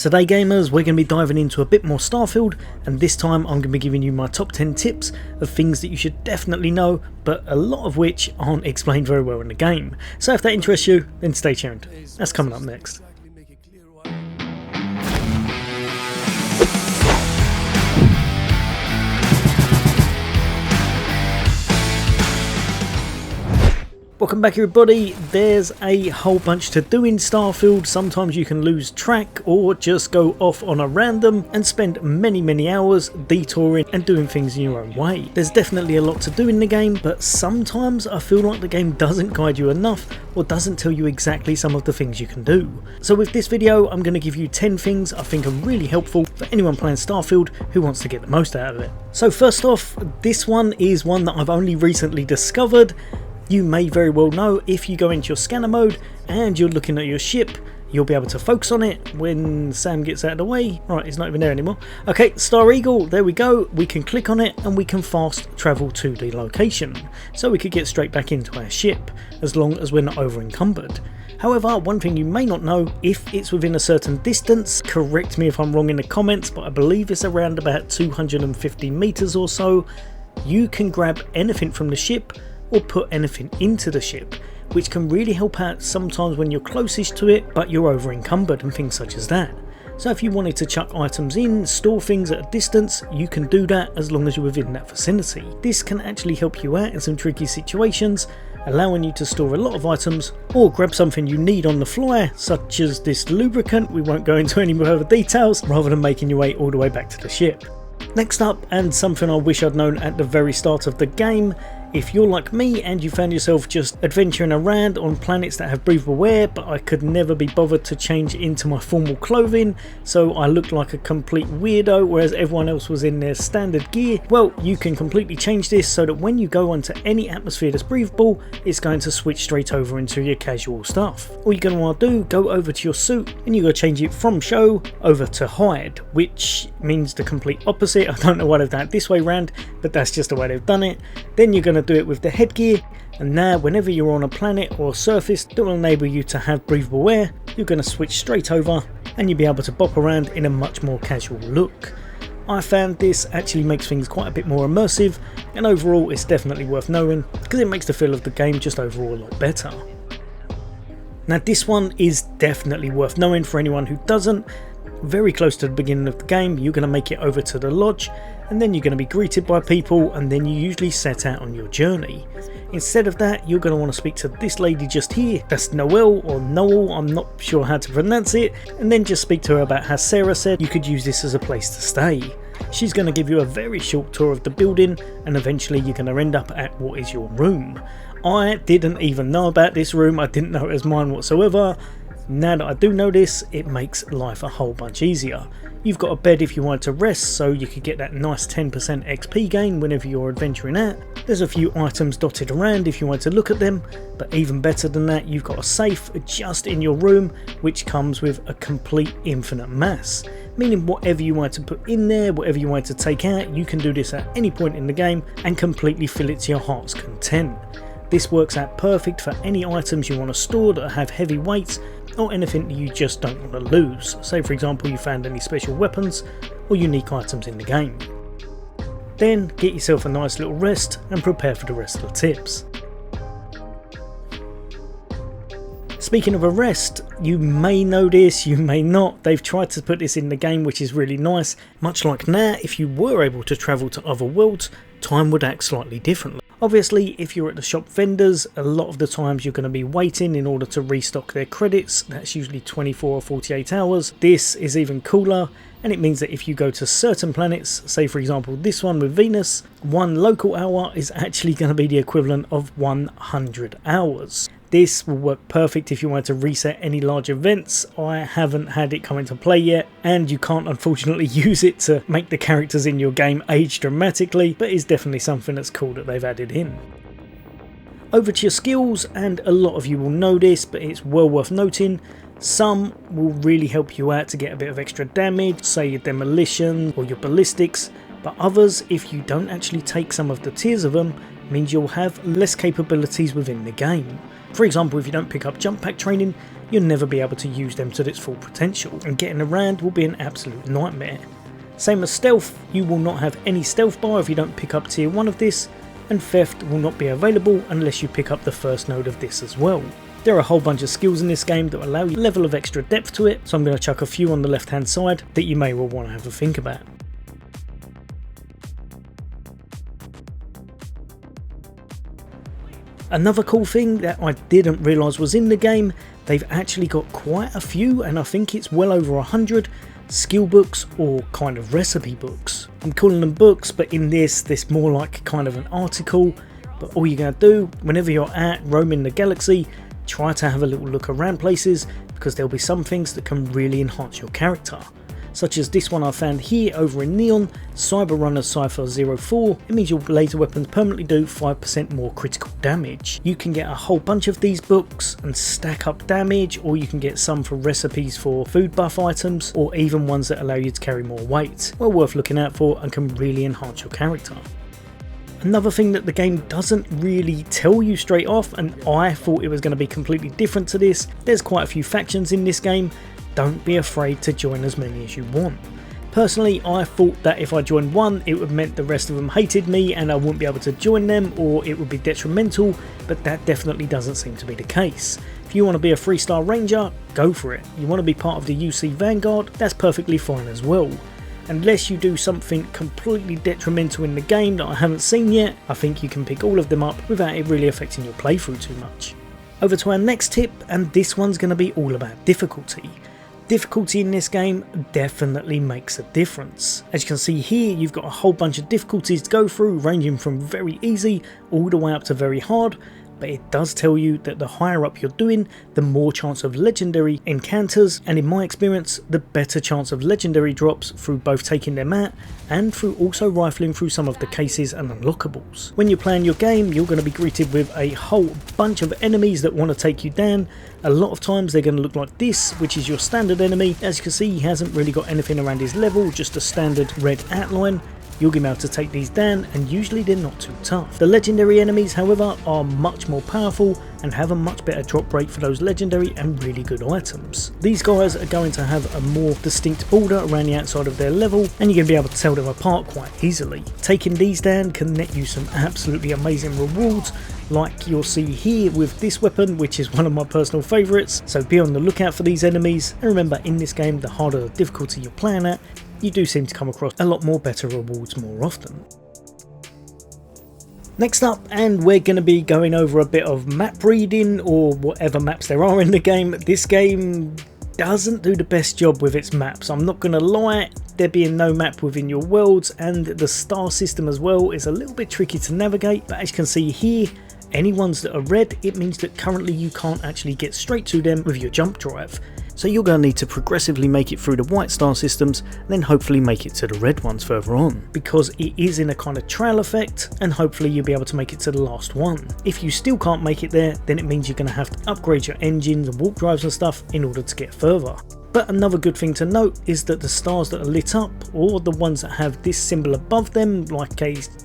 Today gamers, we're going to be diving into a bit more Starfield, and this time I'm going to be giving you my top 10 tips of things that you should definitely know, but a lot of which aren't explained very well in the game. So if that interests you, then stay tuned. That's coming up next. Welcome back everybody. There's a whole bunch to do in Starfield. Sometimes you can lose track or just go off on a random and spend many hours detouring and doing things in your own way. There's definitely a lot to do in the game, but sometimes I feel like the game doesn't guide you enough or doesn't tell you exactly some of the things you can do. So with this video I'm going to give you 10 things I think are really helpful for anyone playing Starfield who wants to get the most out of it. So first off, this one is one that I've only recently discovered. You may very well know if you go into your scanner mode and you're looking at your ship, you'll be able to focus on it when Sam gets out of the way. Right, he's not even there anymore. Okay, Star Eagle, there we go. We can click on it and we can fast travel to the location. So we could get straight back into our ship as long as we're not over encumbered. However, one thing you may not know, if it's within a certain distance, correct me if I'm wrong in the comments, but I believe it's around about 250 meters or so, you can grab anything from the ship or put anything into the ship, which can really help out sometimes when you're closest to it but you're over encumbered and things such as that. So if you wanted to chuck items in, store things at a distance, you can do that as long as you're within that vicinity. This can actually help you out in some tricky situations, allowing you to store a lot of items or grab something you need on the fly, such as this lubricant. We won't go into any further details, rather than making your way all the way back to the ship. Next up, and something I wish I'd known at the very start of the game, if you're like me and you found yourself just adventuring around on planets that have breathable air, but I could never be bothered to change into my formal clothing, so I looked like a complete weirdo whereas everyone else was in their standard gear, well, you can completely change this so that when you go onto any atmosphere that's breathable, it's going to switch straight over into your casual stuff. All you're going to want to do, go over to your suit and you got to change it from show over to hide, which means the complete opposite. I don't know why they've done it this way round, but that's just the way they've done it. Then you're going to do it with the headgear, and now whenever you're on a planet or surface that will enable you to have breathable air, you're going to switch straight over and you'll be able to bop around in a much more casual look. I found this actually makes things quite a bit more immersive, and overall it's definitely worth knowing because it makes the feel of the game just overall a lot better. Now this one is definitely worth knowing for anyone who doesn't. Very close to the beginning of the game, you're going to make it over to the lodge, and then you're going to be greeted by people, and then you usually set out on your journey. Instead of that, you're going to want to speak to this lady just here, that's Noelle or Noel, I'm not sure how to pronounce it, and then just speak to her about how Sarah said you could use this as a place to stay. She's going to give you a very short tour of the building, and eventually you're going to end up at what is your room. I didn't even know about this room, I didn't know it was mine whatsoever. Now that I do know this, it makes life a whole bunch easier. You've got a bed if you want to rest, so you could get that nice 10% XP gain whenever you're adventuring out. There's a few items dotted around if you want to look at them, but even better than that, you've got a safe just in your room which comes with a complete infinite mass. Meaning whatever you want to put in there, whatever you want to take out, you can do this at any point in the game and completely fill it to your heart's content. This works out perfect for any items you want to store that have heavy weights or anything that you just don't want to lose. Say for example you found any special weapons or unique items in the game. Then get yourself a nice little rest and prepare for the rest of the tips. Speaking of a rest, you may know this, you may not, they've tried to put this in the game which is really nice. Much like now, if you were able to travel to other worlds, time would act slightly differently. Obviously, if you're at the shop vendors, a lot of the times you're going to be waiting in order to restock their credits. That's usually 24 or 48 hours. This is even cooler, and it means that if you go to certain planets, say for example this one with Venus, 1 local hour is actually going to be the equivalent of 100 hours. This will work perfect if you want to reset any large events. I haven't had it come into play yet, and you can't unfortunately use it to make the characters in your game age dramatically, but it's definitely something that's cool that they've added in. Over to your skills, and a lot of you will know this, but it's well worth noting. Some will really help you out to get a bit of extra damage, say your demolition or your ballistics, but others, if you don't actually take some of the tiers of them, means you'll have less capabilities within the game. For example, if you don't pick up jump pack training, you'll never be able to use them to its full potential, and getting around will be an absolute nightmare. Same as stealth, you will not have any stealth bar if you don't pick up tier 1 of this, and theft will not be available unless you pick up the first node of this as well. There are a whole bunch of skills in this game that allow you a level of extra depth to it, so I'm going to chuck a few on the left hand side that you may well want to have a think about. Another cool thing that I didn't realise was in the game, they've actually got quite a few, and I think it's well over 100 skill books or kind of recipe books. I'm calling them books, but in this more like kind of an article. But all you're going to do whenever you're roaming the galaxy, try to have a little look around places, because there'll be some things that can really enhance your character. Such as this one I found here over in Neon, Cyber Runner Cypher 04. It means your laser weapons permanently do 5% more critical damage. You can get a whole bunch of these books and stack up damage, or you can get some for recipes for food buff items, or even ones that allow you to carry more weight. Well worth looking out for and can really enhance your character. Another thing that the game doesn't really tell you straight off, and I thought it was going to be completely different to this, there's quite a few factions in this game. Don't be afraid to join as many as you want. Personally, I thought that if I joined one, it would mean the rest of them hated me and I wouldn't be able to join them, or it would be detrimental, but that definitely doesn't seem to be the case. If you want to be a 3-star ranger, go for it. You want to be part of the UC Vanguard, that's perfectly fine as well. Unless you do something completely detrimental in the game that I haven't seen yet, I think you can pick all of them up without it really affecting your playthrough too much. Over to our next tip, and this one's going to be all about difficulty. Difficulty in this game definitely makes a difference. As you can see here, you've got a whole bunch of difficulties to go through, ranging from very easy all the way up to very hard, but it does tell you that the higher up you're doing, the more chance of legendary encounters, and in my experience, the better chance of legendary drops through both taking them out and through also rifling through some of the cases and unlockables. When you're playing your game, you're going to be greeted with a whole bunch of enemies that want to take you down. A lot of times they're going to look like this, which is your standard enemy. As you can see, he hasn't really got anything around his level, just a standard red outline. You'll be able to take these down, and usually they're not too tough. The legendary enemies, however, are much more powerful and have a much better drop rate for those legendary and really good items. These guys are going to have a more distinct border around the outside of their level, and you're going to be able to tell them apart quite easily. Taking these down can net you some absolutely amazing rewards, like you'll see here with this weapon, which is one of my personal favourites. So be on the lookout for these enemies, and remember, in this game, the harder the difficulty you're playing at, you do seem to come across a lot more better rewards more often. Next up, and we're going to be going over a bit of map reading, or whatever maps there are in the game. This game doesn't do the best job with its maps, I'm not going to lie. There being no map within your worlds, and the star system as well is a little bit tricky to navigate, but as you can see here, any ones that are red, it means that currently you can't actually get straight to them with your jump drive. So you're going to need to progressively make it through the white star systems, then hopefully make it to the red ones further on, because it is in a kind of trail effect, and hopefully you'll be able to make it to the last one. If you still can't make it there, then it means you're going to have to upgrade your engines and warp drives and stuff in order to get further. But another good thing to note is that the stars that are lit up, or the ones that have this symbol above them, like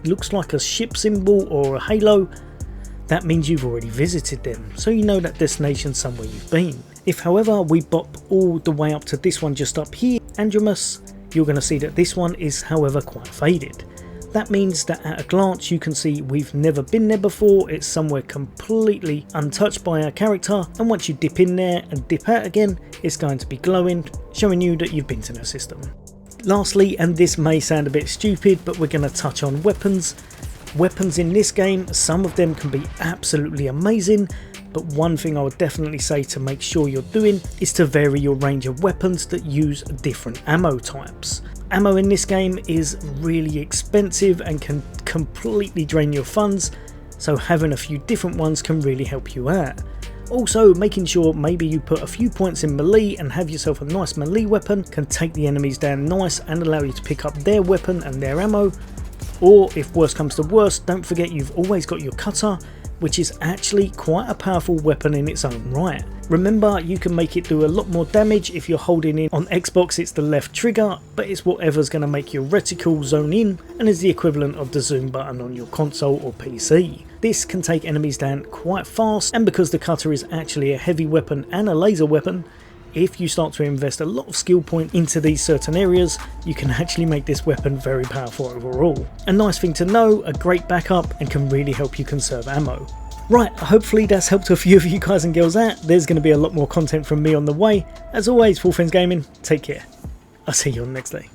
looks like a ship symbol or a halo, that means you've already visited them, so you know that destination's somewhere you've been. If however we bop all the way up to this one just up here, Andromus, you're going to see that this one is however quite faded. That means that at a glance you can see we've never been there before, it's somewhere completely untouched by our character, and once you dip in there and dip out again, it's going to be glowing, showing you that you've been to the system. Lastly, and this may sound a bit stupid, but we're going to touch on weapons. Weapons in this game, some of them can be absolutely amazing, but one thing I would definitely say to make sure you're doing is to vary your range of weapons that use different ammo types. Ammo in this game is really expensive and can completely drain your funds, so having a few different ones can really help you out. Also, making sure maybe you put a few points in melee and have yourself a nice melee weapon can take the enemies down nice and allow you to pick up their weapon and their ammo. Or if worst comes to worst, don't forget you've always got your cutter. which is actually quite a powerful weapon in its own right. Remember, you can make it do a lot more damage if you're holding in. On Xbox it's the left trigger, but it's whatever's going to make your reticle zone in and is the equivalent of the zoom button on your console or PC. This can take enemies down quite fast, and because the cutter is actually a heavy weapon and a laser weapon, if you start to invest a lot of skill point into these certain areas, you can actually make this weapon very powerful overall. A nice thing to know, a great backup, and can really help you conserve ammo. Right, hopefully that's helped a few of you guys and girls out. There's going to be a lot more content from me on the way. As always, Full Fins Gaming, take care. I'll see you on the next day.